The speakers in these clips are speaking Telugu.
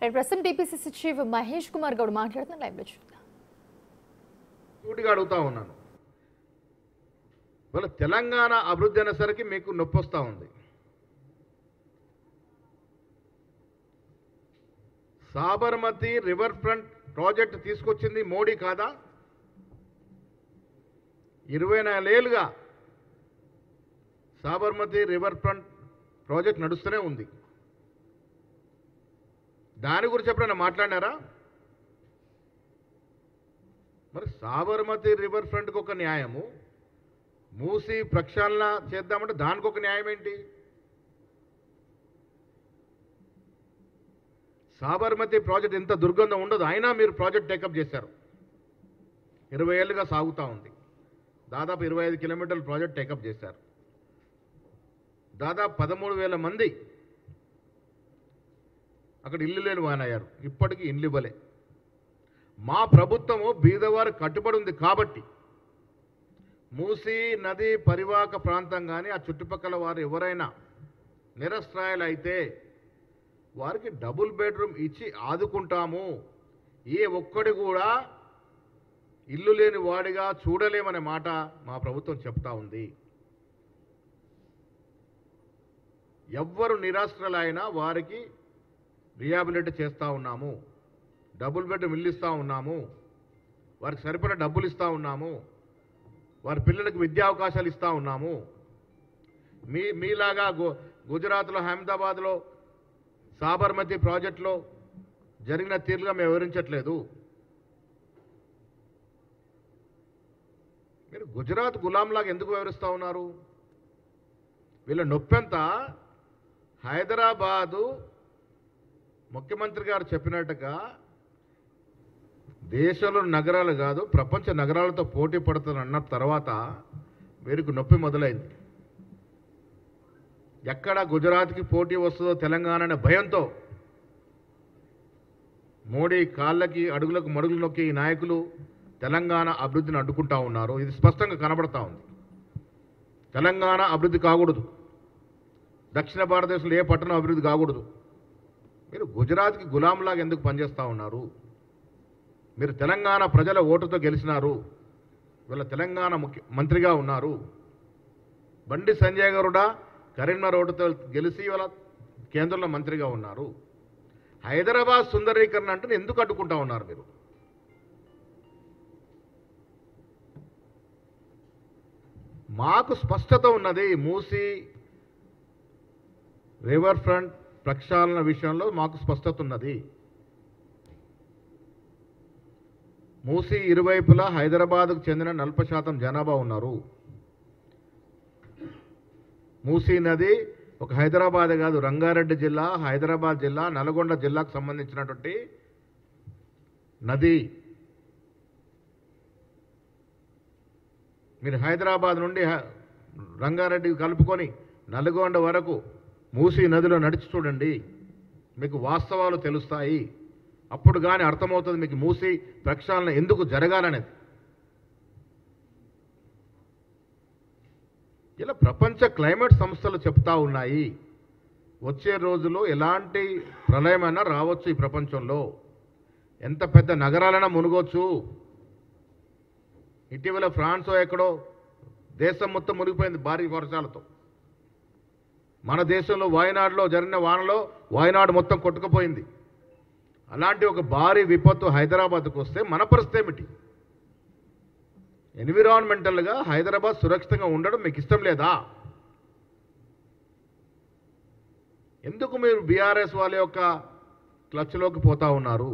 ప్రస్తుతం టీపీసీసీ చీఫ్ మహేష్ కుమార్ గౌడ్ మాట్లాడుతున్న లైవ్ లో చూద్దాం. సూటిగా అడుగుతా ఉన్నాను, వాళ్ళ తెలంగాణ అభివృద్ధి అనేసరికి మీకు నొప్పి వస్తూ ఉంది. సాబర్మతి రివర్ ఫ్రంట్ ప్రాజెక్ట్ తీసుకొచ్చింది మోడీ కాదా? 24 ఏళ్ళుగా సాబర్మతి రివర్ ఫ్రంట్ ప్రాజెక్ట్ నడుస్తూనే ఉంది. దాని గురించి ఎప్పుడైనా మాట్లాడినారా? మరి సాబర్మతి రివర్ ఫ్రంట్కి ఒక న్యాయము, మూసి ప్రక్షాళన చేద్దామంటే దానికి ఒక న్యాయం ఏంటి? సాబర్మతి ప్రాజెక్ట్ ఇంత దుర్గంధం ఉండదు, అయినా మీరు ప్రాజెక్ట్ టేకప్ చేశారు. 20 ఏళ్ళుగా సాగుతూ ఉంది. దాదాపు 25 కిలోమీటర్ల ప్రాజెక్ట్ టేకప్ చేశారు. దాదాపు 13,000 మంది అక్కడ ఇల్లు లేని వానయ్యారు. ఇప్పటికీ ఇల్లు ఇవ్వలే. మా ప్రభుత్వము బీదవారు కట్టుబడి ఉంది కాబట్టి మూసీ నది పరివాహక ప్రాంతం కానీ ఆ చుట్టుపక్కల వారు ఎవరైనా నిరస్త్రాయులు అయితే వారికి డబుల్ బెడ్రూమ్ ఇచ్చి ఆదుకుంటాము. ఏ ఒక్కడి కూడా ఇల్లు లేని వాడిగా చూడలేమనే మాట మా ప్రభుత్వం చెప్తా ఉంది. ఎవ్వరు నిరాశ్రయులైనా వారికి రిహాబిలిటీ చేస్తూ ఉన్నాము, డబుల్ బెడ్రూమ్ ఇల్లు ఇస్తూ ఉన్నాము, వారికి సరిపడా డబ్బులు ఇస్తూ ఉన్నాము, వారి పిల్లలకు విద్యా అవకాశాలు ఇస్తూ ఉన్నాము. మీలాగా గుజరాత్లో అహ్మదాబాద్లో సాబర్మతి ప్రాజెక్టులో జరిగిన తీరుగా మేము వివరించట్లేదు. మీరు గుజరాత్ గులాంలాగా ఎందుకు వివరిస్తూ ఉన్నారు? వీళ్ళ నొప్పెంతా హైదరాబాదు ముఖ్యమంత్రి గారు చెప్పినట్టుగా దేశంలో నగరాలు కాదు ప్రపంచ నగరాలతో పోటీ పడుతుందన్న తర్వాత వీరికి నొప్పి మొదలైంది. ఎక్కడ గుజరాత్కి పోటీ వస్తుందో తెలంగాణ అనే భయంతో మోడీ కాళ్ళకి అడుగులకు మడుగులు నొక్కి ఈ నాయకులు తెలంగాణ అభివృద్ధిని అడ్డుకుంటా ఉన్నారు. ఇది స్పష్టంగా కనబడతా ఉంది. తెలంగాణ అభివృద్ధి కాకూడదు, దక్షిణ భారతదేశంలో ఏ పట్టణం అభివృద్ధి కాకూడదు. మీరు గుజరాత్కి గులాంలాగా ఎందుకు పనిచేస్తూ ఉన్నారు? మీరు తెలంగాణ ప్రజల ఓటుతో గెలిచినారు, వీళ్ళ తెలంగాణ మంత్రిగా ఉన్నారు. బండి సంజయ్ గారుడా కరీంనగర్ ఓటుతో గెలిచి వాళ్ళ కేంద్రంలో మంత్రిగా ఉన్నారు. హైదరాబాద్ సుందరీకరణ అంటే ఎందుకు అడ్డుకుంటా ఉన్నారు మీరు? మాకు స్పష్టత ఉన్నది. మూసీ రివర్ ఫ్రంట్ ప్రక్షాళన విషయంలో మాకు స్పష్టత ఉన్నది. మూసీ ఇరువైపులా హైదరాబాద్కు చెందిన 40% జనాభా ఉన్నారు. మూసీ నది ఒక హైదరాబాద్ కాదు, రంగారెడ్డి జిల్లా, హైదరాబాద్ జిల్లా, నల్గొండ జిల్లాకు సంబంధించినటువంటి నది. మీరు హైదరాబాద్ నుండి రంగారెడ్డి కలుపుకొని నల్గొండ వరకు మూసీ నదిలో నడిచి చూడండి, మీకు వాస్తవాలు తెలుస్తాయి. అప్పుడు కానీ అర్థమవుతుంది మీకు మూసీ ప్రక్షాళన ఎందుకు జరగాలనేది. ఇలా ప్రపంచ క్లైమేట్ సంస్థలు చెప్తా ఉన్నాయి, వచ్చే రోజుల్లో ఎలాంటి ప్రళయమైనా రావచ్చు. ఈ ప్రపంచంలో ఎంత పెద్ద నగరాలైనా మునుగొచ్చు. ఇటీవల ఫ్రాన్స్ ఎక్కడో దేశం మొత్తం మునిగిపోయింది భారీ వర్షాలతో. మన దేశంలో వాయనాడులో జరిగిన వానలో వాయనాడు మొత్తం కొట్టుకుపోయింది. అలాంటి ఒక భారీ విపత్తు హైదరాబాద్కు వస్తే మన పరిస్థితి ఏమిటి? ఎన్విరాన్మెంటల్గా హైదరాబాద్ సురక్షితంగా ఉండడం మీకు ఇష్టం లేదా? ఎందుకు మీరు బీఆర్ఎస్ వాళ్ళ యొక్క క్లచ్లోకి పోతా ఉన్నారు?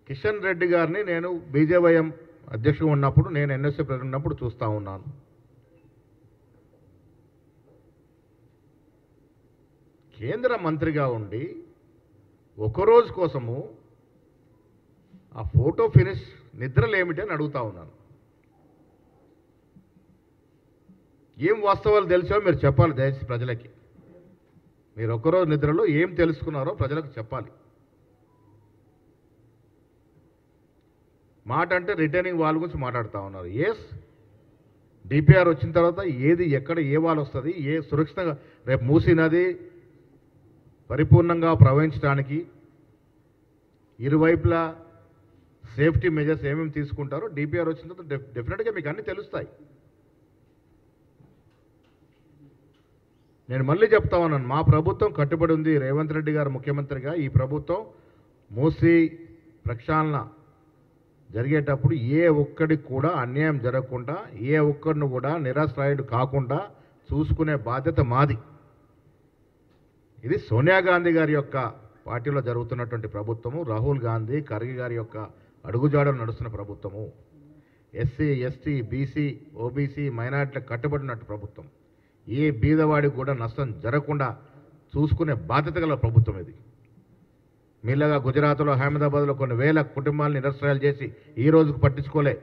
కిషన్ రెడ్డి గారిని నేను బీజేవైఎం అధ్యక్షుడు ఉన్నప్పుడు, నేను ఎన్ఎస్సీ ప్రెసిడెంట్ ఉన్నప్పుడు చూస్తూ ఉన్నాను. కేంద్ర మంత్రిగా ఉండి ఒకరోజు కోసము ఆ ఫోటో ఫినిష్ నిద్రలేమిటి అని అడుగుతా ఉన్నాను. ఏం వాస్తవాలు తెలిసో మీరు చెప్పాలి దయచేసి ప్రజలకి. మీరు ఒకరోజు నిద్రలో ఏం తెలుసుకున్నారో ప్రజలకు చెప్పాలి. మాట అంటే రిటర్నింగ్ వాళ్ళ గురించి మాట్లాడుతూ ఉన్నారు. ఎస్, డిపిఆర్ వచ్చిన తర్వాత ఏది ఎక్కడ ఏ వాళ్ళు వస్తుంది, ఏ సురక్షితంగా రేపు మూసీ నది పరిపూర్ణంగా ప్రవహించడానికి ఇరువైపులా సేఫ్టీ మెజర్స్ ఏమేమి తీసుకుంటారో డిపిఆర్ వచ్చిన తర్వాత డెఫినెట్గా మీకు అన్నీ తెలుస్తాయి. నేను మళ్ళీ చెప్తా ఉన్నాను, మా ప్రభుత్వం కట్టుబడి ఉంది. రేవంత్ రెడ్డి గారు ముఖ్యమంత్రిగా ఈ ప్రభుత్వం మూసీ ప్రక్షాళన జరిగేటప్పుడు ఏ ఒక్కడికి కూడా అన్యాయం జరగకుండా, ఏ ఒక్కడిని కూడా నిరాశ్రయుడు కాకుండా చూసుకునే బాధ్యత మాది. ఇది సోనియా గాంధీ గారి యొక్క పార్టీలో జరుగుతున్నటువంటి ప్రభుత్వము, రాహుల్ గాంధీ ఖర్గే గారి యొక్క అడుగుజాడలు నడుస్తున్న ప్రభుత్వము, ఎస్సీ ఎస్టీ బీసీ ఓబీసీ మైనార్టీలకు కట్టుబడినట్టు ప్రభుత్వం. ఏ బీదవాడికి కూడా నష్టం జరగకుండా చూసుకునే బాధ్యత గల ప్రభుత్వం ఇది. మీలాగా గుజరాత్లో అహ్మదాబాద్లో కొన్ని వేల కుటుంబాలను నిరాశ్రయాలు చేసి ఈ రోజుకు పట్టించుకోలే,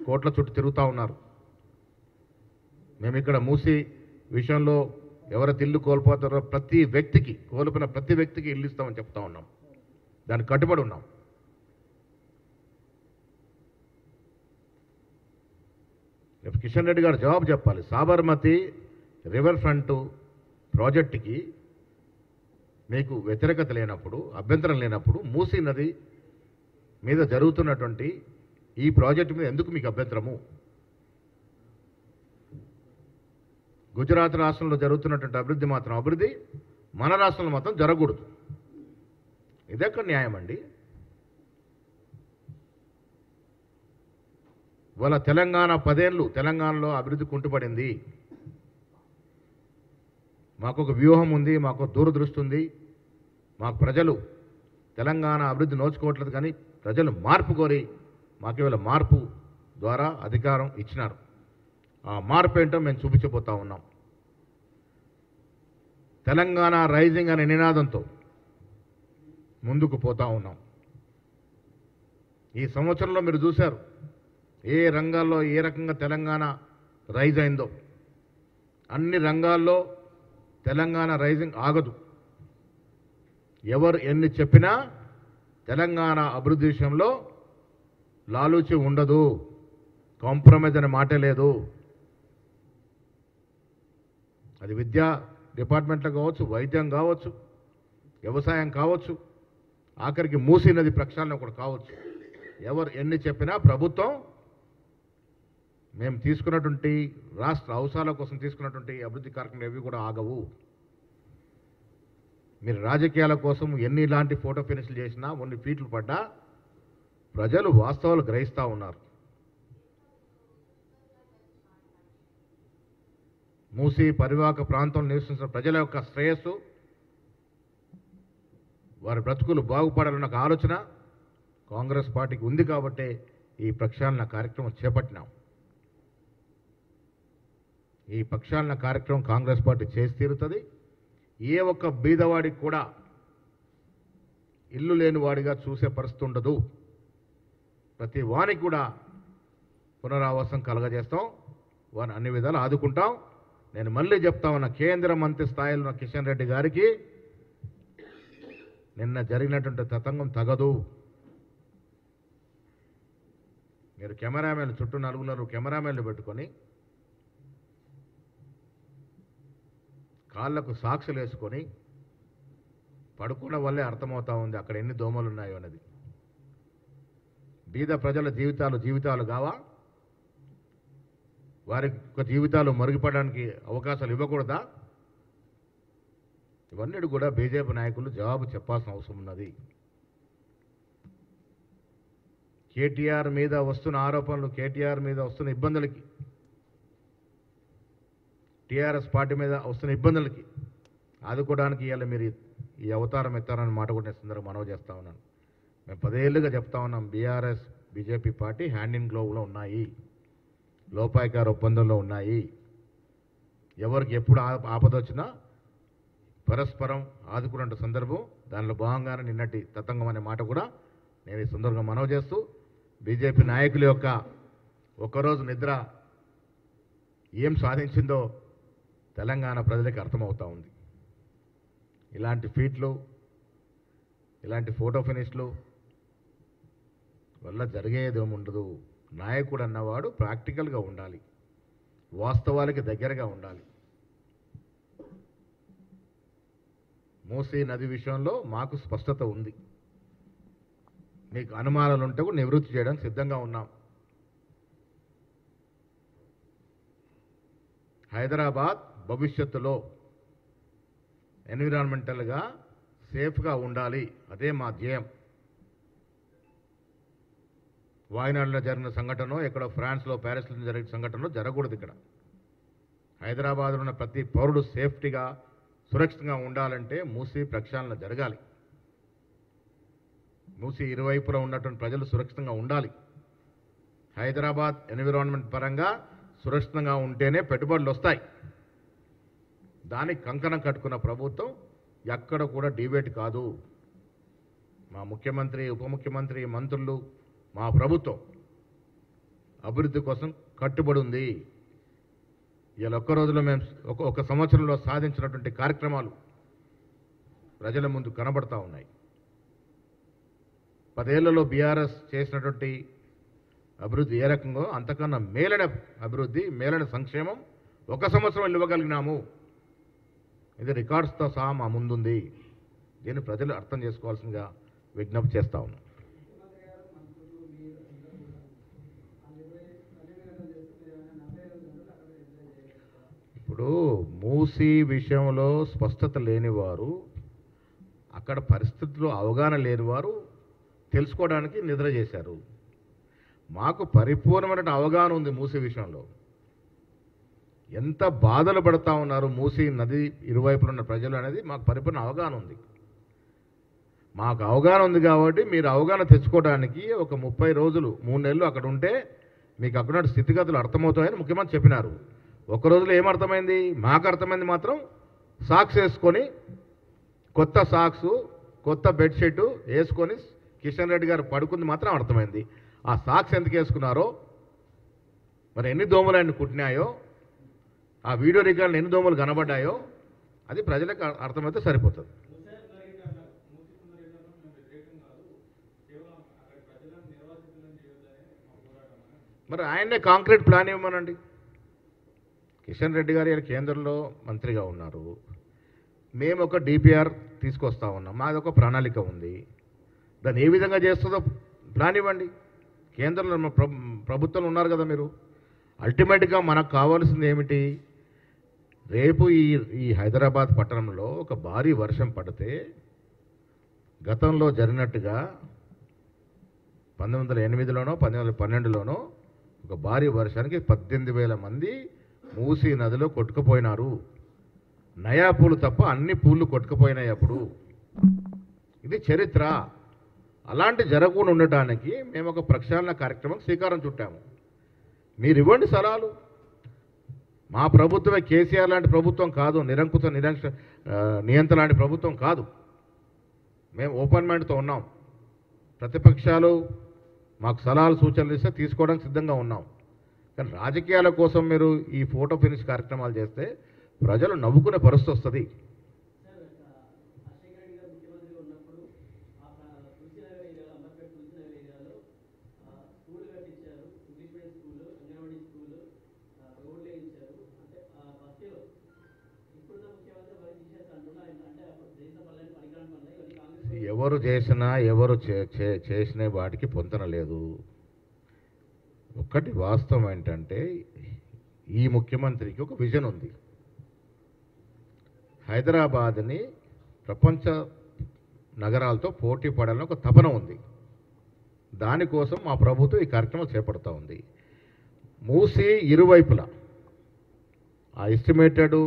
కోట్ల చుట్టూ తిరుగుతూ ఉన్నారు. మేము ఇక్కడ మూసీ విషయంలో ఎవరైతే ఇల్లు కోల్పోతారో ప్రతి వ్యక్తికి, కోల్పోయిన ప్రతి వ్యక్తికి ఇల్లు ఇస్తామని చెప్తా ఉన్నాం. దానికి కట్టుబడి ఉన్నాం. కిషన్ రెడ్డి గారు జవాబు చెప్పాలి. సాబర్మతి రివర్ ఫ్రంట్ ప్రాజెక్టుకి మీకు వ్యతిరేకత లేనప్పుడు, అభ్యంతరం లేనప్పుడు, మూసీ నది మీద జరుగుతున్నటువంటి ఈ ప్రాజెక్టు మీద ఎందుకు మీకు అభ్యంతరము? గుజరాత్ రాష్ట్రంలో జరుగుతున్నటువంటి అభివృద్ధి మాత్రం అభివృద్ధి, మన రాష్ట్రంలో మాత్రం జరగకూడదు. ఇదెక్కడ న్యాయం అండి? వాళ్ళ తెలంగాణ 10 ఏళ్ళు తెలంగాణలో అభివృద్ధి కుంటుపడింది. మాకు ఒక వ్యూహం ఉంది, మాకు దూరదృష్టి ఉంది. మాకు ప్రజలు తెలంగాణ అభివృద్ధి నోచుకోవట్లేదు, కానీ ప్రజలు మార్పు కోరి మాకు ఇవాళ మార్పు ద్వారా అధికారం ఇచ్చినారు. ఆ మార్పు ఏంటో మేము చూపించబోతా ఉన్నాం. తెలంగాణ రైజింగ్ అనే నినాదంతో ముందుకు పోతా ఉన్నాం. ఈ సంవత్సరంలో మీరు చూశారు ఏ రంగాల్లో ఏ రకంగా తెలంగాణ రైజ్ అయిందో. అన్ని రంగాల్లో తెలంగాణ రైజింగ్ ఆగదు. ఎవరు ఎన్ని చెప్పినా తెలంగాణ అభివృద్ధి విషయంలో లాలూచి ఉండదు, కాంప్రమైజ్ అనే మాటే లేదు. అది విద్యా డిపార్ట్మెంట్లో కావచ్చు, వైద్యం కావచ్చు, వ్యవసాయం కావచ్చు, ఆఖరికి మూసీ నది ప్రక్షాళన కూడా కావచ్చు. ఎవరు ఎన్ని చెప్పినా ప్రభుత్వం మేము తీసుకున్నటువంటి రాష్ట్ర అవసరాల కోసం తీసుకున్నటువంటి అభివృద్ధి కార్యక్రమాలు ఏవి కూడా ఆగవు. మీరు రాజకీయాల కోసం ఎన్ని ఇలాంటి ఫోటో ఫినిష్లు చేసినా, కొన్ని ఫీట్లు పడ్డా ప్రజలు వాస్తవాలు గ్రహిస్తూ ఉన్నారు. మూసీ పరివాహక ప్రాంతంలో నివసించిన ప్రజల యొక్క శ్రేయస్సు, వారి బ్రతుకులు బాగుపడాలన్న ఒక ఆలోచన కాంగ్రెస్ పార్టీకి ఉంది కాబట్టే ఈ ప్రక్షాళన కార్యక్రమం చేపట్టినాం. ఈ ప్రక్షాళన కార్యక్రమం కాంగ్రెస్ పార్టీ చేసి తీరుతుంది. ఏ ఒక్క బీదవాడికి కూడా ఇల్లు లేని వాడిగా చూసే పరిస్థితి ఉండదు. ప్రతి వానికి కూడా పునరావాసం కలగజేస్తాం, వారిని అన్ని విధాలు ఆదుకుంటాం. నేను మళ్ళీ చెప్తా ఉన్నా, కేంద్ర మంత్రి స్థాయిలో ఉన్న కిషన్ రెడ్డి గారికి నిన్న జరిగినటువంటి తతంగం తగదు. మీరు కెమెరామెన్లు చుట్టూ నలుగురు కెమెరామెన్లు పెట్టుకొని కాళ్ళకు సాక్షులు వేసుకొని పడుకోవడం వల్లే అర్థమవుతా ఉంది అక్కడ ఎన్ని దోమలు ఉన్నాయో అన్నది. బీద ప్రజల జీవితాలు కావా? వారి జీవితాలు మరుగుపడడానికి అవకాశాలు ఇవ్వకూడదా? ఇవన్నీ కూడా బీజేపీ నాయకులు జవాబు చెప్పాల్సిన అవసరం ఉన్నది. కేటీఆర్ మీద వస్తున్న ఆరోపణలు, కేటీఆర్ మీద వస్తున్న ఇబ్బందులకి, టీఆర్ఎస్ పార్టీ మీద వస్తున్న ఇబ్బందులకి ఆదుకోవడానికి ఇవాళ మీరు ఈ అవతారం ఎత్తారని మాట కూడా నేను సందర్భంగా మనవి చేస్తా ఉన్నాను. మేము 10 ఏళ్ళుగా చెప్తా ఉన్నాం, BRS BJP party hand in గ్లోవ్లో ఉన్నాయి, లోపాయకార ఒప్పందంలో ఉన్నాయి. ఎవరికి ఎప్పుడు ఆపద వచ్చినా పరస్పరం ఆదుకునే సందర్భం, దానిలో భాగంగానే నిన్నటి తతంగం అనే మాట కూడా నేను ఈ సందర్భంగా మనవి చేస్తూ, బీజేపీ నాయకుల యొక్క ఒకరోజు నిద్ర ఏం సాధించిందో తెలంగాణ ప్రజలకు అర్థమవుతా ఉంది. ఇలాంటి ఫీట్లు, ఇలాంటి ఫోటో ఫినిష్లు వల్ల జరిగేది ఏముండదు. నాయకుడు అన్నవాడు ప్రాక్టికల్గా ఉండాలి. వాస్తవాలకి దగ్గరగా ఉండాలి. మూసీ నది విషయంలో మాకు స్పష్టత ఉంది. మీకు అనుమానాలు ఉంటే కూడా నివృత్తి చేయడానికి సిద్ధంగా ఉన్నాం. హైదరాబాద్ భవిష్యత్తులో ఎన్విరాన్మెంటల్గా సేఫ్గా ఉండాలి, అదే మా ధ్యేయం. వాయనాడులో జరిగిన సంఘటన, ఎక్కడో ఫ్రాన్స్లో ప్యారిస్లో జరిగిన సంఘటనలో జరగకూడదు. ఇక్కడ హైదరాబాద్లో ఉన్న ప్రతి పౌరుడు సేఫ్టీగా సురక్షితంగా ఉండాలంటే మూసీ ప్రక్షాళన జరగాలి. మూసీ ఇరువైపులా ఉన్నటువంటి ప్రజలు సురక్షితంగా ఉండాలి. హైదరాబాద్ ఎన్విరాన్మెంట్ పరంగా సురక్షితంగా ఉంటేనే పెట్టుబడులు వస్తాయి. దానికి కంకణం కట్టుకున్న ప్రభుత్వం ఎక్కడ కూడా డిబేట్ కాదు. మా ముఖ్యమంత్రి, ఉప ముఖ్యమంత్రి, మంత్రులు, మా ప్రభుత్వం అభివృద్ధి కోసం కట్టుబడి ఉంది. ఇలా ఒక్క రోజులో మేము ఒక సంవత్సరంలో సాధించినటువంటి కార్యక్రమాలు ప్రజల ముందు కనబడతా ఉన్నాయి. 10 ఏళ్లలో బీఆర్ఎస్ చేసినటువంటి అభివృద్ధి ఏ రకంగా అంతకన్నా మేలైన అభివృద్ధి, మేలైన సంక్షేమం ఒక సంవత్సరం ఇవ్వగలిగినాము. ఇది రికార్డ్స్తో సహా మా ముందుంది. దీన్ని ప్రజలు అర్థం చేసుకోవాల్సిందిగా విజ్ఞప్తి చేస్తా ఉన్నాం. ఇప్పుడు మూసీ విషయంలో స్పష్టత లేనివారు, అక్కడ పరిస్థితుల్లో అవగాహన లేనివారు తెలుసుకోవడానికి నిద్ర చేశారు. మాకు పరిపూర్ణమైన అవగాహన ఉంది మూసీ విషయంలో. ఎంత బాధలు పడతా ఉన్నారు మూసీ నది ఇరువైపులు ఉన్న ప్రజలు అనేది మాకు పరిపూర్ణ అవగాహన ఉంది. మాకు అవగాహన ఉంది కాబట్టి మీరు అవగాహన తెచ్చుకోవడానికి ఒక 30 రోజులు 3 నెలలు అక్కడ ఉంటే మీకు అక్కడ స్థితిగతులు అర్థమవుతాయని ముఖ్యమంత్రి చెప్పినారు. ఒక రోజులో ఏమర్థమైంది? మాకు అర్థమైంది మాత్రం సాక్స్ వేసుకొని, కొత్త సాక్స్, కొత్త బెడ్షీట్ వేసుకొని కిషన్ రెడ్డి గారు పడుకుంది మాత్రం అర్థమైంది. ఆ సాక్స్ ఎందుకు వేసుకున్నారో, మరి ఎన్ని దోమలు ఆయన కుట్టినాయో, ఆ వీడియో రికార్డులు ఎన్ని దోమలు కనబడ్డాయో అది ప్రజలకు అర్థమైతే సరిపోతుంది. మరి ఆయన్నే కాంక్రీట్ ప్లాన్ ఇవ్వమనండి. కిషన్ రెడ్డి గారు కేంద్రంలో మంత్రిగా ఉన్నారు. మేము ఒక డిపిఆర్ తీసుకొస్తా ఉన్నాం. మాది ఒక ప్రణాళిక ఉంది. దాన్ని ఏ విధంగా చేస్తుందో ప్లాన్ ఇవ్వండి. కేంద్రంలో ప్రభుత్వంలో ఉన్నారు కదా మీరు. అల్టిమేట్గా మనకు కావాల్సింది ఏమిటి? రేపు ఈ హైదరాబాద్ పట్టణంలో ఒక భారీ వర్షం పడితే గతంలో జరిగినట్టుగా 1908లోనో 1912లోనో ఒక భారీ వర్షానికి 18,000 మంది మూసీ నదిలో కొట్టుకుపోయినారు. నయా పూలు తప్ప అన్ని పూలు కొట్టుకుపోయినాయి అప్పుడు. ఇది చరిత్ర. అలాంటి జరగకుండా ఉండటానికి మేము ఒక ప్రక్షాళన కార్యక్రమం శ్రీకారం చుట్టాము. మీరు ఇవ్వండి సలహాలు. మా ప్రభుత్వమే కేసీఆర్ లాంటి ప్రభుత్వం కాదు, నిరంకుశ నియంత్రణ లాంటి ప్రభుత్వం కాదు. మేము ఓపెన్ మైండ్తో ఉన్నాం. ప్రతిపక్షాలు మాకు సలహాలు సూచనలు ఇస్తే తీసుకోవడానికి సిద్ధంగా ఉన్నాం. కానీ రాజకీయాల కోసం మీరు ఈ ఫోటో ఫినిష్ కార్యక్రమాలు చేస్తే ప్రజలు నవ్వుకునే పరిస్థితి వస్తుంది. ఎవరు చేసినా ఎవరు చేసిన వాటికి పొంతన లేదు. ఒక్కటి వాస్తవం ఏంటంటే ఈ ముఖ్యమంత్రికి ఒక విజన్ ఉంది. హైదరాబాద్ని ప్రపంచ నగరాలతో పోటీ పడాలని ఒక తపన ఉంది. దానికోసం మా ప్రభుత్వం ఈ కార్యక్రమం చేపడుతూ ఉంది. మూసీ ఇరువైపులా ఆ ఎస్టిమేటెడ్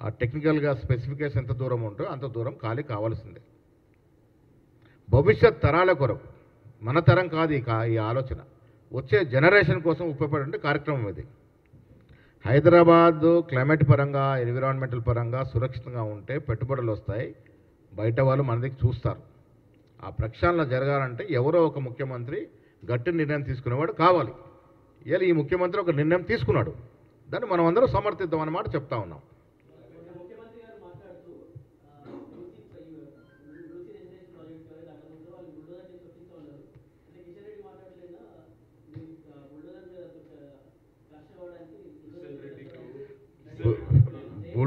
ఆ టెక్నికల్గా స్పెసిఫికేషన్ ఎంత దూరం ఉంటో అంత దూరం ఖాళీ కావాల్సిందే. భవిష్యత్ తరాల కొరకు, మన తరం కాదు ఈ ఆలోచన, వచ్చే జనరేషన్ కోసం ఉపయోగపడే కార్యక్రమం ఇది. హైదరాబాద్ క్లైమేట్ పరంగా, ఎన్విరాన్మెంటల్ పరంగా సురక్షితంగా ఉంటే పెట్టుబడులు వస్తాయి, బయట వాళ్ళు మన దగ్గర చూస్తారు. ఆ ప్రక్షాళన జరగాలంటే ఎవరో ఒక ముఖ్యమంత్రి గట్టి నిర్ణయం తీసుకునేవాడు కావాలి. ఇలా ఈ ముఖ్యమంత్రి ఒక నిర్ణయం తీసుకున్నాడు. దాన్ని మనం అందరం సమర్థిద్దాం అన్నమాట చెప్తా ఉన్నాం.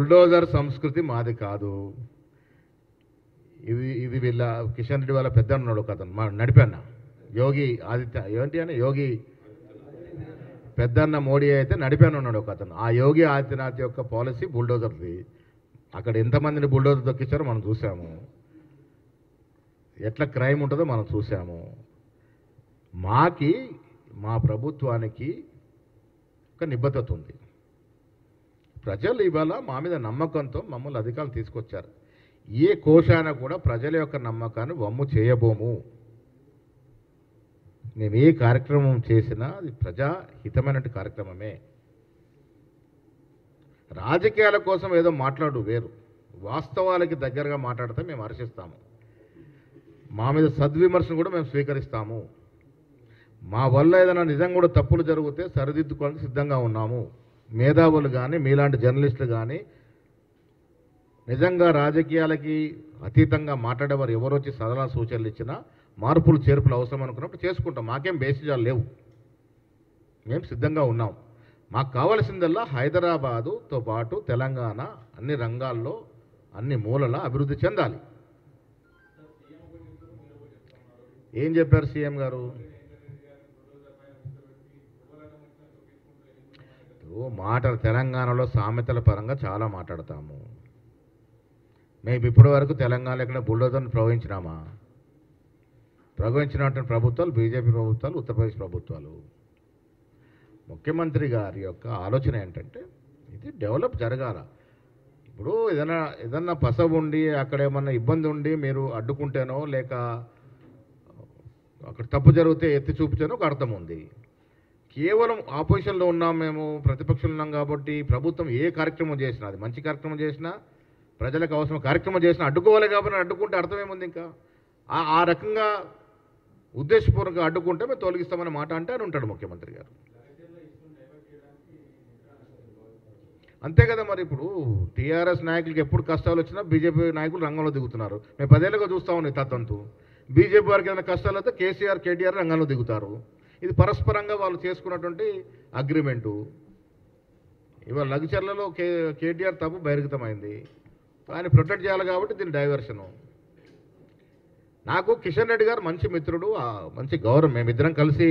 బుల్డోజర్ సంస్కృతి మాది కాదు. ఇది వీళ్ళ కిషన్ రెడ్డి వాళ్ళ పెద్ద ఉన్నాడు ఒక అతను, మా నడిపన్న యోగి ఆదిత్య ఏంటి అని యోగి పెద్దన్న మోడీ అయితే నడిపాను ఉన్నాడు ఒక అతను. ఆ యోగి ఆదిత్యనాథ్ యొక్క పాలసీ బుల్డోజర్ది. అక్కడ ఎంతమందిని బుల్డోజర్ దొక్కించారో మనం చూసాము, ఎట్లా క్రైమ్ ఉంటుందో మనం చూసాము. మా ప్రభుత్వానికి ఒక నిబద్ధత ఉంది. ప్రజలు ఇవాళ మా మీద నమ్మకంతో మమ్మల్ని అధికారులు తీసుకొచ్చారు. ఏ కోశాన కూడా ప్రజల యొక్క నమ్మకాన్ని వమ్ము చేయబోము. మేము ఏ కార్యక్రమం చేసినా అది ప్రజాహితమైన కార్యక్రమమే. రాజకీయాల కోసం ఏదో మాట్లాడు వేరు, వాస్తవాలకి దగ్గరగా మాట్లాడితే మేము హర్షిస్తాము. మా మీద సద్విమర్శను కూడా మేము స్వీకరిస్తాము. మా వల్ల ఏదైనా నిజంగా కూడా తప్పులు జరిగితే సరిదిద్దుకోవడానికి సిద్ధంగా ఉన్నాము. మేధావులు కానీ మీలాంటి జర్నలిస్టులు కానీ నిజంగా రాజకీయాలకి అతీతంగా మాట్లాడేవారు ఎవరు వచ్చి సలహా సూచనలు ఇచ్చినా మార్పులు చేర్పులు అవసరం అనుకున్నప్పుడు చేసుకుంటాం. మాకేం బేసిజాలు లేవు, మేము సిద్ధంగా ఉన్నాం. మాకు కావాల్సిందల్లా హైదరాబాదుతో పాటు తెలంగాణ అన్ని రంగాల్లో అన్ని మూలల అభివృద్ధి చెందాలి. ఏం చెప్పారు సీఎం గారు? మాటలు తెలంగాణలో సామెతల పరంగా చాలా మాట్లాడతాము. మేము ఇప్పటి వరకు తెలంగాణలో ఎక్కడ బుల్డోజర్ని ప్రవహించినామా? ప్రవహించినటువంటి ప్రభుత్వాలు బీజేపీ ప్రభుత్వాలు, ఉత్తరప్రదేశ్ ప్రభుత్వాలు. ముఖ్యమంత్రి గారి యొక్క ఆలోచన ఏంటంటే ఇది డెవలప్ జరగాల. ఇప్పుడు ఏదన్నా పసవు ఉండి అక్కడ ఏమన్నా ఇబ్బంది ఉండి మీరు అడ్డుకుంటేనో లేక అక్కడ తప్పు జరిగితే ఎత్తి చూపించానో ఒక అర్థం ఉంది. కేవలం ఆపోజిషన్లో ఉన్నాం, మేము ప్రతిపక్షంలో ఉన్నాం కాబట్టి ప్రభుత్వం ఏ కార్యక్రమం చేసినా, అది మంచి కార్యక్రమం చేసినా ప్రజలకు అవసరం కార్యక్రమం చేసినా అడ్డుకోవాలి కాబట్టి అడ్డుకుంటే అర్థమేముంది? ఇంకా ఆ రకంగా ఉద్దేశపూర్వకంగా అడ్డుకుంటే మేము తొలగిస్తామనే మాట అంటే అని ఉంటాడు ముఖ్యమంత్రి గారు. అంతే కదా మరి. ఇప్పుడు టీఆర్ఎస్ నాయకులకి ఎప్పుడు కష్టాలు వచ్చినా బీజేపీ నాయకులు రంగంలో దిగుతున్నారు. మేము 10 ఏళ్ళుగా చూస్తూ ఉన్నాం తత్వంతో. బీజేపీ వారికి ఏదైనా కష్టాలు అయితే కేసీఆర్ కేటీఆర్ రంగంలో దిగుతారు. ఇది పరస్పరంగా వాళ్ళు చేసుకున్నటువంటి అగ్రిమెంటు. ఇవాళ లగ్చర్లలో కేటీఆర్ తప్పు బహిర్గతమైంది, ఆయన ప్రొటెక్ట్ చేయాలి కాబట్టి దీని డైవర్షను. నాకు కిషన్ రెడ్డి గారు మంచి మిత్రుడు, మంచి గౌరవం. మేమిద్దరం కలిసి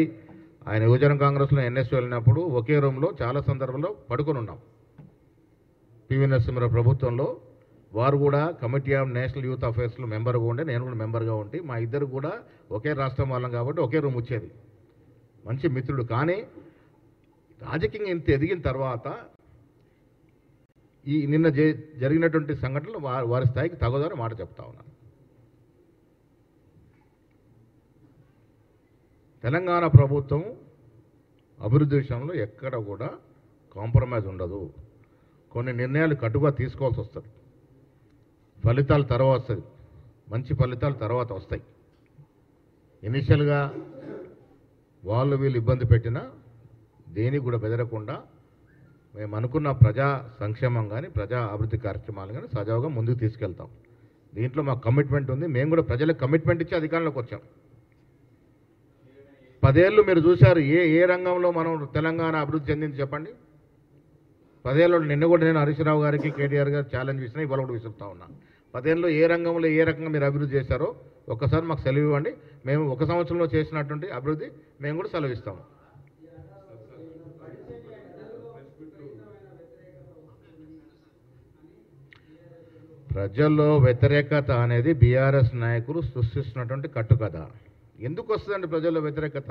ఆయన యువజన కాంగ్రెస్లో ఎన్ఎస్ వెళ్ళినప్పుడు ఒకే రూమ్లో చాలా సందర్భంలో పడుకొని ఉన్నాం. పివి నరసింహారావు ప్రభుత్వంలో వారు కూడా కమిటీ ఆఫ్ నేషనల్ యూత్ అఫేర్స్లో మెంబర్గా ఉండే, నేను కూడా మెంబర్గా ఉండి మా ఇద్దరు కూడా ఒకే రాష్ట్రం వాళ్ళం కాబట్టి ఒకే రూమ్ వచ్చేది. మంచి మిత్రుడు. కానీ రాజకీయంగా ఇంత ఎదిగిన తర్వాత ఈ నిన్న జరిగినటువంటి సంఘటనలు వారి స్థాయికి తగదని మాట చెప్తా ఉన్నాను. తెలంగాణ ప్రభుత్వం అభివృద్ధి విషయంలో ఎక్కడ కూడా కాంప్రమైజ్ ఉండదు. కొన్ని నిర్ణయాలు కట్టుగా తీసుకోవాల్సి వస్తుంది. ఫలితాలు తర్వాత వస్తుంది, మంచి ఫలితాలు తర్వాత వస్తాయి. ఇనిషియల్గా వీళ్ళు ఇబ్బంది పెట్టినా దేనికి కూడా బెదరకుండా మేము అనుకున్న ప్రజా సంక్షేమం కానీ ప్రజా అభివృద్ధి కార్యక్రమాలు కానీ సజావుగా ముందుకు తీసుకెళ్తాం. దీంట్లో మాకు కమిట్మెంట్ ఉంది. మేము కూడా ప్రజలకు కమిట్మెంట్ ఇచ్చి అధికారంలోకి వచ్చాం. 10 ఏళ్ళు మీరు చూశారు ఏ రంగంలో మనం తెలంగాణ అభివృద్ధి చెందింది చెప్పండి. 10 ఏళ్ళు నిన్న కూడా నేను హరీష్ రావు గారికి కేటీఆర్ గారు ఛాలెంజ్ ఇచ్చినా ఇవాళ కూడా విసురుతా ఉన్నా. 10 ఏళ్ళు ఏ రంగంలో ఏ రకంగా మీరు అభివృద్ధి చేశారో ఒక్కసారి మాకు సెలవు ఇవ్వండి. మేము 1 సంవత్సరంలో చేసినటువంటి అభివృద్ధి మేము కూడా సెలవు ఇస్తాము. ప్రజల్లో వ్యతిరేకత అనేది బీఆర్ఎస్ నాయకులు సృష్టిస్తున్నటువంటి కట్టుకథ. ఎందుకు వస్తుందండి ప్రజల్లో వ్యతిరేకత?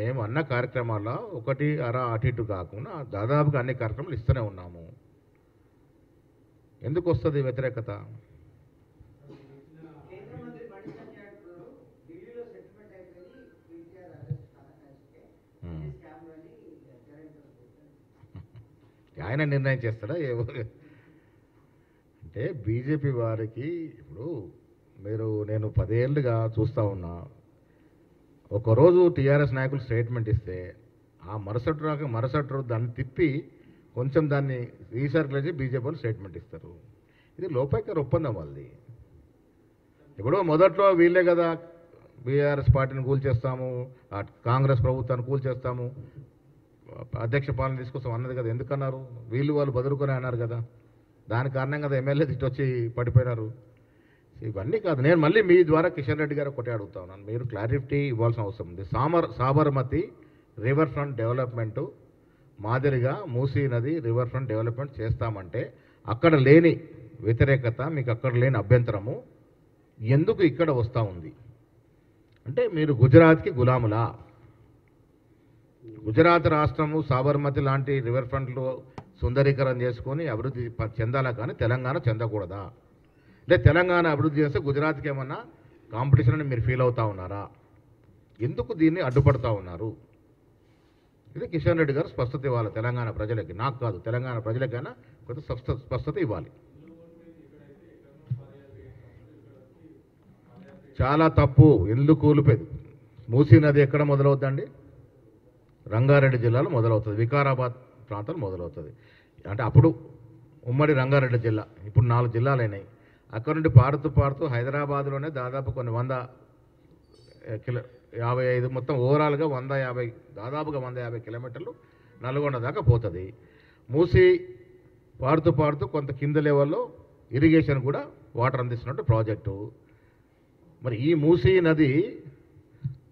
మేము అన్న కార్యక్రమాల్లో ఒకటి అటు ఇటు కాకుండా దాదాపుగా అన్ని కార్యక్రమాలు ఇస్తూనే ఉన్నాము. ఎందుకు వస్తుంది వ్యతిరేకత? ఆయన నిర్ణయం చేస్తాడా? అంటే బీజేపీ వారికి ఇప్పుడు నేను 10 ఏళ్ళుగా చూస్తూ ఉన్నా. ఒకరోజు టీఆర్ఎస్ నాయకులు స్టేట్మెంట్ ఇస్తే ఆ మరుసటి రోజు దాన్ని తిప్పి కొంచెం దాన్ని రీసర్కిల్ చేసి బీజేపీ వాళ్ళు స్టేట్మెంట్ ఇస్తారు. ఇది లోపాయకర ఒప్పందం వాళ్ళది. ఇప్పుడు మొదట్లో వీళ్ళే కదా బీఆర్ఎస్ పార్టీని కూల్చేస్తాము, కాంగ్రెస్ ప్రభుత్వాన్ని కూల్చేస్తాము, అధ్యక్ష పాలన తీసుకొస్తాం అన్నది కదా, ఎందుకన్నారు? వాళ్ళు బదులుకొని అన్నారు కదా, దాని కారణంగా కదా ఎమ్మెల్యే తిట్టి వచ్చి పడిపోయినారు. ఇవన్నీ కాదు. నేను మళ్ళీ మీ ద్వారా కిషన్ రెడ్డి గారు ఒకటే అడుగుతా ఉన్నాను, మీరు క్లారిటీ ఇవ్వాల్సిన అవసరం ఉంది. సాబర్మతి రివర్ ఫ్రంట్ డెవలప్మెంటు మాదిరిగా మూసీ నది రివర్ ఫ్రంట్ డెవలప్మెంట్ చేస్తామంటే అక్కడ లేని వ్యతిరేకత, మీకు అక్కడ లేని అభ్యంతరము ఎందుకు ఇక్కడ వస్తూ ఉంది? అంటే మీరు గుజరాత్కి గులాములా? గుజరాత్ రాష్ట్రము సాబర్మతి లాంటి రివర్ ఫ్రంట్లు సుందరీకరణ చేసుకొని అభివృద్ధి చెందాలా, కానీ తెలంగాణ చెందకూడదా? అంటే తెలంగాణ అభివృద్ధి చేస్తే గుజరాత్కి ఏమన్నా కాంపిటీషన్ అని మీరు ఫీల్ అవుతూ ఉన్నారా? ఎందుకు దీన్ని అడ్డుపడతా ఉన్నారు? ఇది కిషన్ రెడ్డి గారు స్పష్టత ఇవ్వాలి తెలంగాణ ప్రజలకి, నాకు కాదు, తెలంగాణ ప్రజలకైనా కొంత స్పష్టత ఇవ్వాలి. చాలా తప్పు. ఎందుకు కూలిపోయింది? మూసీ నది ఎక్కడ మొదలవుతుందండి? రంగారెడ్డి జిల్లాలో మొదలవుతుంది, వికారాబాద్ ప్రాంతం మొదలవుతుంది. అంటే అప్పుడు ఉమ్మడి రంగారెడ్డి జిల్లా, ఇప్పుడు 4 జిల్లాలు అయినాయి. అక్కడ నుండి పారుతూ హైదరాబాద్లోనే దాదాపు కొన్ని 155 మొత్తం ఓవరాల్గా 150, దాదాపుగా 150 కిలోమీటర్లు నల్గొండ దాకా పోతుంది. మూసి పారుతూ కొంత కింద లెవెల్లో ఇరిగేషన్ కూడా వాటర్ అందిస్తున్నట్టు ప్రాజెక్టు. మరి ఈ మూసీ నది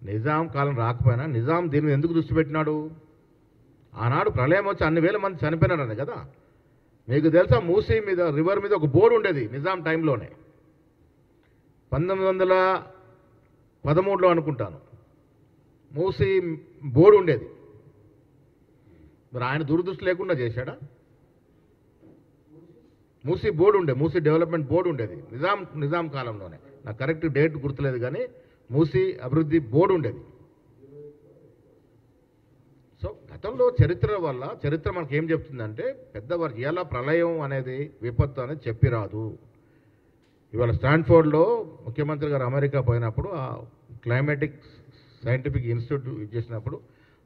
నిజాం కాలం రాకపోయినా నిజాం దీని మీద ఎందుకు దృష్టి పెట్టినాడు? ఆనాడు ప్రళయం వచ్చి అన్ని వేల మంది చనిపోయినారని కదా. మీకు తెలుసా, మూసీ మీద రివర్ మీద ఒక బోర్డు ఉండేది నిజాం టైంలోనే, 1913లో అనుకుంటాను, మూసీ బోర్డు ఉండేది. మరి ఆయన దురదృష్టి లేకుండా చేశాడా? మూసీ బోర్డు ఉండే, మూసీ డెవలప్మెంట్ బోర్డు ఉండేది నిజాం కాలంలోనే. నాకు కరెక్ట్ డేట్ గుర్తులేదు, కానీ మూసీ అభివృద్ధి బోర్డు ఉండేది. సో గతంలో చరిత్ర వల్ల చరిత్ర మనకి ఏం చెప్తుందంటే, పెద్దవారు ఎలా ప్రళయం అనేది విపత్తు అనేది చెప్పిరాదు. ఇవాళ స్టాన్ఫోర్డ్లో ముఖ్యమంత్రి గారు అమెరికా పోయినప్పుడు ఆ క్లైమాటిక్ సైంటిఫిక్ ఇన్స్టిట్యూట్ చేసినప్పుడు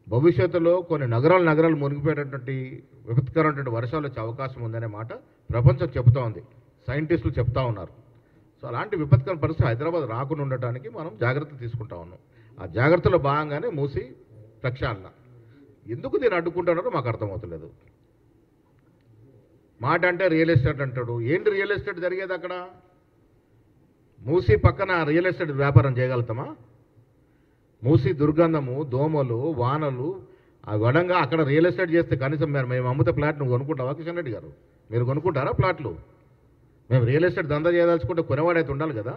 భవిష్యత్తులో కొన్ని నగరాలు మునిగిపోయేటటువంటి విపత్కరమైనటువంటి వర్షాలు వచ్చే అవకాశం ఉందనే మాట ప్రపంచం చెబుతూ ఉంది, సైంటిస్టులు చెప్తా ఉన్నారు. సో అలాంటి విపత్కర పరిస్థితి హైదరాబాద్ రాకుండా ఉండటానికి మనం జాగ్రత్తలు తీసుకుంటా ఉన్నాం. ఆ జాగ్రత్తలో భాగంగానే మూసి ప్రక్షాళన. ఎందుకు దీన్ని అడ్డుకుంటున్నారో మాకు అర్థమవుతలేదు. మాట అంటే రియల్ ఎస్టేట్ అంటాడు. ఏంటి రియల్ ఎస్టేట్ జరిగేది అక్కడ? మూసి పక్కన రియల్ ఎస్టేట్ వ్యాపారం చేయగలుగుతామా? మూసి దుర్గంధము, దోమలు, వానలు, ఆ వడంగా అక్కడ రియల్ ఎస్టేట్ చేస్తే కనీసం మేము అమ్ముతే ప్లాట్ నువ్వు కొనుక్కుంటావా కిషన్ రెడ్డి గారు? మీరు కొనుక్కుంటారా ప్లాట్లు? మేము రియల్ ఎస్టేట్ దందా చేయదలుచుకుంటే కొనేవాడైతే ఉండాలి కదా.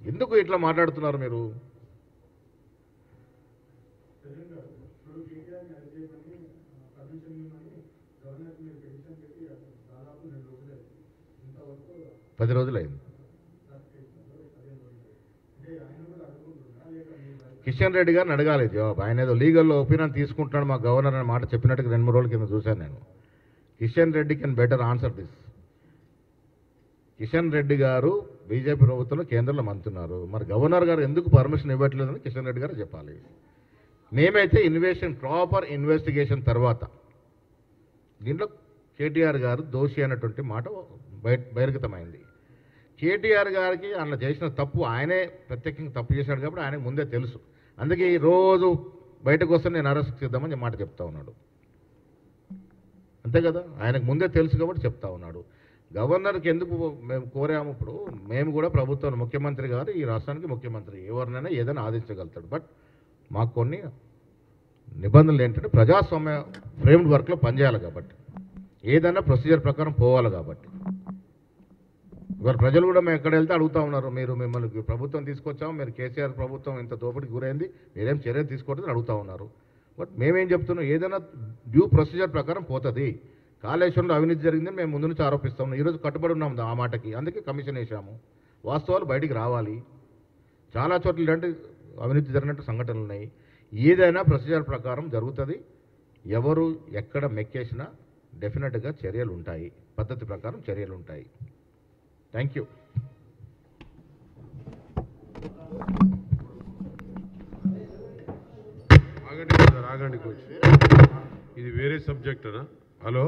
ఎందుకు ఇట్లా మాట్లాడుతున్నారు మీరు? పది రోజులైంది. కిషన్ రెడ్డి గారిని అడగాలి జవాబు. ఆయన ఏదో లీగల్లో ఒపీనియన్ తీసుకుంటున్నాడు మా గవర్నర్ అనే మాట చెప్పినట్టుగా 2-3 రోజుల కింద చూశాను నేను. Kishan Reddy can better answer this. Kishan Reddy గారు బీజేపీ ప్రభుత్వంలో కేంద్రంలో మంత్రున్నారు. మరి గవర్నర్ గారు ఎందుకు పర్మిషన్ ఇవ్వట్లేదని కిషన్ రెడ్డి గారు చెప్పాలి. మేమైతే ప్రాపర్ ఇన్వెస్టిగేషన్ తర్వాత దీంట్లో కేటీఆర్ గారు దోషి అన్నటువంటి మాట బహిర్గతమైంది. కేటీఆర్ గారికి అలా చేసిన తప్పు ఆయనే ప్రత్యేకంగా తప్పు చేశాడు కాబట్టి ఆయనకు ముందే తెలుసు. అందుకే ఈ రోజు బయటకు వస్తే నేను అరెస్ట్ చేద్దామని మాట చెప్తా ఉన్నాడు. అంతే కదా, ఆయనకు ముందే తెలుసు కాబట్టి చెప్తా ఉన్నాడు. గవర్నర్కి ఎందుకు మేము కోరాము? ఇప్పుడు మేము కూడా ప్రభుత్వం, ముఖ్యమంత్రి గారు ఈ రాష్ట్రానికి ముఖ్యమంత్రి, ఎవరినైనా ఏదైనా ఆదేశించగలుగుతాడు. బట్ మాకు కొన్ని నిబంధనలు ఏంటంటే ప్రజాస్వామ్య ఫ్రేమ్డ్ వర్క్లో పనిచేయాలి కాబట్టి, ఏదైనా ప్రొసీజర్ ప్రకారం పోవాలి కాబట్టి. ఇవాళ ప్రజలు కూడా మేము ఎక్కడ వెళ్తే అడుగుతూ ఉన్నారు, మిమ్మల్ని ప్రభుత్వం తీసుకొచ్చాము, మీరు కేసీఆర్ ప్రభుత్వం ఇంత దోపిడికి గురైంది, మీరేం చర్య తీసుకోవద్దని అడుగుతూ ఉన్నారు. బట్ మేమేం చెప్తున్నాం, ఏదైనా డ్యూ ప్రొసీజర్ ప్రకారం పోతుంది. కాళేశ్వరంలో అవినీతి జరిగిందని మేము ముందు నుంచి ఆరోపిస్తాము. ఈరోజు కట్టుబడి ఉన్నాము ఆ మాటకి, అందుకే కమిషన్ వేసాము. వాస్తవాలు బయటికి రావాలి. చాలా చోట్ల ఇలాంటి అవినీతి జరిగినట్టు సంఘటనలు ఉన్నాయి. ఏదైనా ప్రొసీజర్ ప్రకారం జరుగుతుంది. ఎవరు ఎక్కడ మెక్కేసినా డెఫినెట్గా చర్యలు ఉంటాయి, పద్ధతి ప్రకారం చర్యలు ఉంటాయి. Thank you. ఆగండి కొంచెం, ఇది వేరే సబ్జెక్ట్ అనా? హలో.